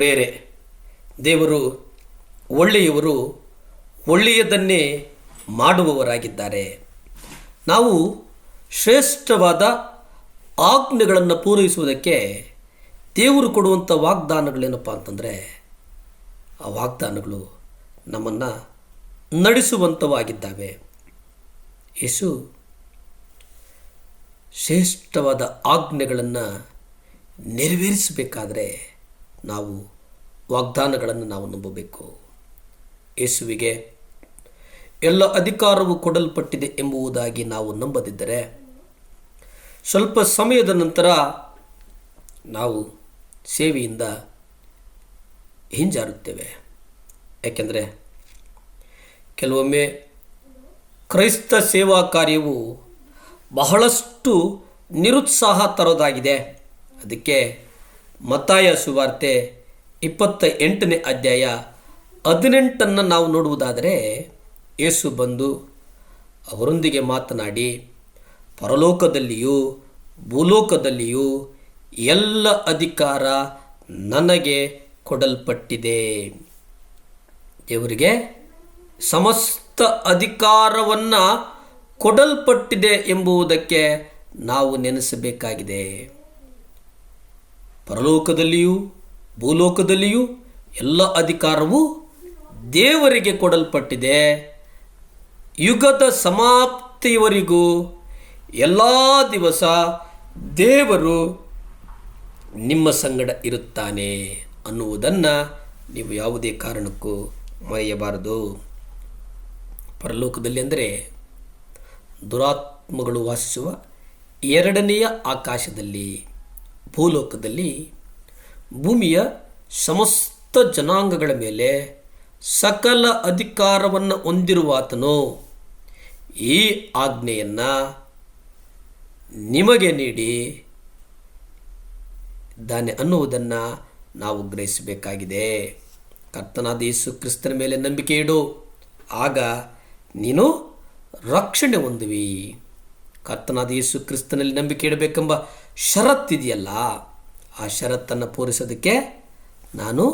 ಪ್ರೇರೆ, ದೇವರು ಒಳ್ಳೆಯವರು, ಒಳ್ಳೆಯದನ್ನೇ ಮಾಡುವವರಾಗಿದ್ದಾರೆ. ನಾವು ಶ್ರೇಷ್ಠವಾದ ಆಜ್ಞೆಗಳನ್ನು ಪೂರೈಸುವುದಕ್ಕೆ ದೇವರು ಕೊಡುವಂಥ ವಾಗ್ದಾನಗಳೇನಪ್ಪ ಅಂತಂದರೆ, ಆ ವಾಗ್ದಾನಗಳು ನಮ್ಮನ್ನು ನಡೆಸುವಂಥವಾಗಿದ್ದಾವೆ. ಯೇಸು ಶ್ರೇಷ್ಠವಾದ ಆಜ್ಞೆಗಳನ್ನು ನೆರವೇರಿಸಬೇಕಾದರೆ ನಾವು ವಾಗ್ದಾನಗಳನ್ನು ನಾವು ನಂಬಬೇಕು. ಯೇಸುವಿಗೆ ಎಲ್ಲ ಅಧಿಕಾರವು ಕೊಡಲ್ಪಟ್ಟಿದೆ ಎಂಬುದಾಗಿ ನಾವು ನಂಬದಿದ್ದರೆ ಸ್ವಲ್ಪ ಸಮಯದ ನಂತರ ನಾವು ಸೇವೆಯಿಂದ ಹಿಂಜಾರುತ್ತೇವೆ. ಯಾಕೆಂದರೆ ಕೆಲವೊಮ್ಮೆ ಕ್ರೈಸ್ತ ಸೇವಾ ಕಾರ್ಯವು ಬಹಳಷ್ಟು ನಿರುತ್ಸಾಹ ತರೋದಾಗಿದೆ. ಅದಕ್ಕೆ ಮತ್ತಾಯ ಸುವಾರ್ತೆ 28ನೇ ಅಧ್ಯಾಯ 18 ನಾವು ನೋಡುವುದಾದರೆ, ಯೇಸು ಬಂದು ಅವರೊಂದಿಗೆ ಮಾತನಾಡಿ, ಪರಲೋಕದಲ್ಲಿಯೂ ಭೂಲೋಕದಲ್ಲಿಯೂ ಎಲ್ಲ ಅಧಿಕಾರ ನನಗೆ ಕೊಡಲ್ಪಟ್ಟಿದೆ. ದೇವರಿಗೆ ಸಮಸ್ತ ಅಧಿಕಾರವನ್ನು ಕೊಡಲ್ಪಟ್ಟಿದೆ ಎಂಬುದಕ್ಕೆ ನಾವು ನೆನೆಸಬೇಕಾಗಿದೆ. ಪರಲೋಕದಲ್ಲಿಯೂ ಭೂಲೋಕದಲ್ಲಿಯೂ ಎಲ್ಲ ಅಧಿಕಾರವು ದೇವರಿಗೆ ಕೊಡಲ್ಪಟ್ಟಿದೆ. ಯುಗದ ಸಮಾಪ್ತಿಯವರೆಗೂ ಎಲ್ಲ ದಿವಸ ದೇವರು ನಿಮ್ಮ ಸಂಗಡ ಇರುತ್ತಾನೆ ಅನ್ನುವುದನ್ನು ನೀವು ಯಾವುದೇ ಕಾರಣಕ್ಕೂ ಮರೆಯಬಾರದು. ಪರಲೋಕದಲ್ಲಿ ಅಂದರೆ ದುರಾತ್ಮಗಳು ವಾಸಿಸುವ 2ನೆಯ ಆಕಾಶದಲ್ಲಿ, ಭೂಲೋಕದಲ್ಲಿ ಭೂಮಿಯ ಸಮಸ್ತ ಜನಾಂಗಗಳ ಮೇಲೆ ಸಕಲ ಅಧಿಕಾರವನ್ನು ಹೊಂದಿರುವಾತನು ಈ ಆಜ್ಞೆಯನ್ನು ನಿಮಗೆ ನೀಡಿ ಇದ್ದಾನೆ ಅನ್ನುವುದನ್ನು ನಾವು ಗ್ರಹಿಸಬೇಕಾಗಿದೆ. ಕರ್ತನಾದ ಯೇಸು ಕ್ರಿಸ್ತನ ಮೇಲೆ ನಂಬಿಕೆ ಇಡು, ಆಗ ನೀನು ರಕ್ಷಣೆ ಹೊಂದುವಿ. ಕರ್ತನಾದ ಯೇಸು ಕ್ರಿಸ್ತನಲ್ಲಿ ನಂಬಿಕೆ ಇಡಬೇಕೆಂಬ ಷರತ್ತಿದೆಯಲ್ಲ, ಆ ಷರತ್ತನ್ನು ಪೂರೈಸೋದಕ್ಕೆ ನಾನು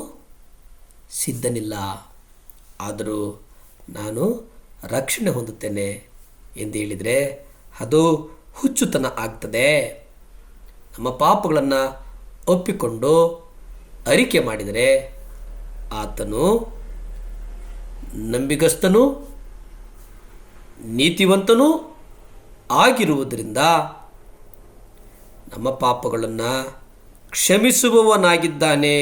ಸಿದ್ಧನಿಲ್ಲ, ಆದರೂ ನಾನು ರಕ್ಷಣೆ ಹೊಂದುತ್ತೇನೆ ಎಂದು ಹೇಳಿದರೆ ಅದು ಹುಚ್ಚುತನ ಆಗ್ತದೆ. ನಮ್ಮ ಪಾಪಗಳನ್ನು ಒಪ್ಪಿಕೊಂಡು ಅರಿಕೆ ಮಾಡಿದರೆ ಆತನು ನಂಬಿಗಸ್ತನು ನೀತಿವಂತನೂ ಆಗಿರುವುದರಿಂದ ನಮ್ಮ ಪಾಪಗಳನ್ನು ಕ್ಷಮಿಸುವವನಾಗಿದ್ದಾನೆ.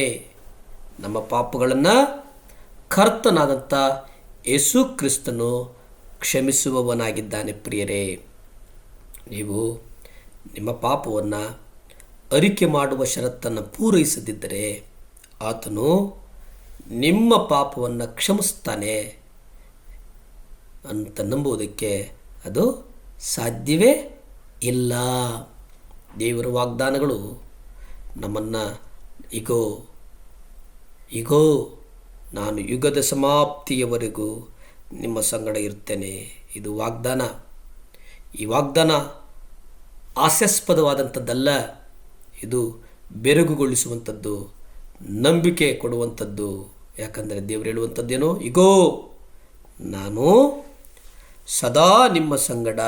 ನಮ್ಮ ಪಾಪಗಳನ್ನು ಕರ್ತನಾದಂಥ ಯೇಸು ಕ್ರಿಸ್ತನು ಕ್ಷಮಿಸುವವನಾಗಿದ್ದಾನೆ. ಪ್ರಿಯರೇ, ನೀವು ನಿಮ್ಮ ಪಾಪವನ್ನು ಅರಿಕೆ ಮಾಡುವ ಷರತ್ತನ್ನು ಪೂರೈಸದಿದ್ದರೆ ಆತನು ನಿಮ್ಮ ಪಾಪವನ್ನು ಕ್ಷಮಿಸ್ತಾನೆ ಅಂತ ನಂಬುವುದಕ್ಕೆ ಅದು ಸಾಧ್ಯವೇ ಇಲ್ಲ. ದೇವರ ವಾಗ್ದಾನಗಳು ನಮ್ಮನ್ನು ಈಗೋ ನಾನು ಯುಗದ ಸಮಾಪ್ತಿಯವರೆಗೂ ನಿಮ್ಮ ಸಂಗಡ ಇರ್ತೇನೆ, ಇದು ವಾಗ್ದಾನ. ಈ ವಾಗ್ದಾನ ಹಾಸ್ಯಾಸ್ಪದವಾದಂಥದ್ದಲ್ಲ, ಇದು ಬೆರಗುಗೊಳಿಸುವಂಥದ್ದು, ನಂಬಿಕೆ ಕೊಡುವಂಥದ್ದು. ಯಾಕಂದರೆ ದೇವರು ಹೇಳುವಂಥದ್ದೇನೋ, ಈಗೋ ನಾನು ಸದಾ ನಿಮ್ಮ ಸಂಗಡ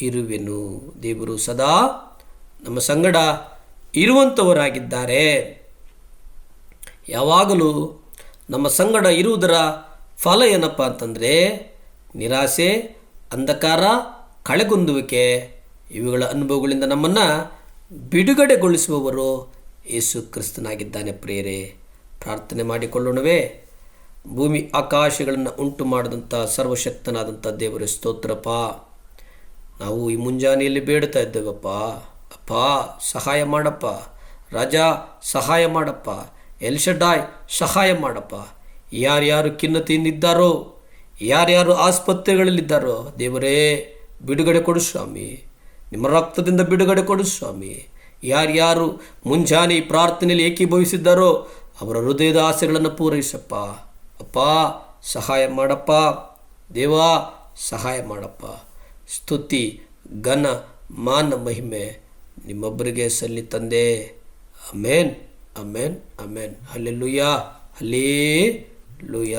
ಇರುವೆನು. ದೇವರು ಸದಾ ನಮ್ಮ ಸಂಗಡ ಇರುವಂಥವರಾಗಿದ್ದಾರೆ. ಯಾವಾಗಲೂ ನಮ್ಮ ಸಂಗಡ ಇರುವುದರ ಫಲ ಏನಪ್ಪ ಅಂತಂದರೆ ನಿರಾಸೆ, ಅಂಧಕಾರ, ಕಳೆಗುಂದುವಿಕೆ, ಇವುಗಳ ಅನುಭವಗಳಿಂದ ನಮ್ಮನ್ನು ಬಿಡುಗಡೆಗೊಳಿಸುವವರು ಯೇಸು ಕ್ರಿಸ್ತನಾಗಿದ್ದಾನೆ. ಪ್ರಿಯರೇ, ಪ್ರಾರ್ಥನೆ ಮಾಡಿಕೊಳ್ಳೋಣವೇ. ಭೂಮಿ ಆಕಾಶಗಳನ್ನು ಉಂಟು ಮಾಡಿದಂಥ ಸರ್ವಶಕ್ತನಾದಂಥ ದೇವರ ಸ್ತೋತ್ರಪ್ಪ. ನಾವು ಈ ಮುಂಜಾನೆಯಲ್ಲಿ ಬೇಡ್ತಾ ಇದ್ದೇವಪ್ಪ. ಅಪ್ಪ ಸಹಾಯ ಮಾಡಪ್ಪ, ರಾಜ ಸಹಾಯ ಮಾಡಪ್ಪ, ಎಲ್ಶಡ್ಡಾಯ್ ಸಹಾಯ ಮಾಡಪ್ಪ. ಯಾರ್ಯಾರು ಖಿನ್ನತೆಯಿಂದಿದ್ದಾರೋ, ಯಾರ್ಯಾರು ಆಸ್ಪತ್ರೆಗಳಲ್ಲಿದ್ದಾರೋ ದೇವರೇ ಬಿಡುಗಡೆ ಕೊಡು ಸ್ವಾಮಿ, ನಿಮ್ಮ ರಕ್ತದಿಂದ ಬಿಡುಗಡೆ ಕೊಡು ಸ್ವಾಮಿ. ಯಾರ್ಯಾರು ಮುಂಜಾನೆ ಈ ಪ್ರಾರ್ಥನೆಯಲ್ಲಿ ಏಕೀಭವಿಸಿದ್ದಾರೋ ಅವರ ಹೃದಯದ ಆಸೆಗಳನ್ನು ಪೂರೈಸಪ್ಪ. ಅಪ್ಪ ಸಹಾಯ ಮಾಡಪ್ಪ, ದೇವಾ ಸಹಾಯ ಮಾಡಪ್ಪ. ಸ್ತುತಿ, ಘನ, ಮಾನ, ಮಹಿಮೆ ನಿಮ್ಮೊಬ್ಬರಿಗೆ ಸಲ್ಲಿ ತಂದೆ. ಆಮೇನ್, ಅಮೇನ್ ಅಮೇನ್. Hallelujah, hallelujah.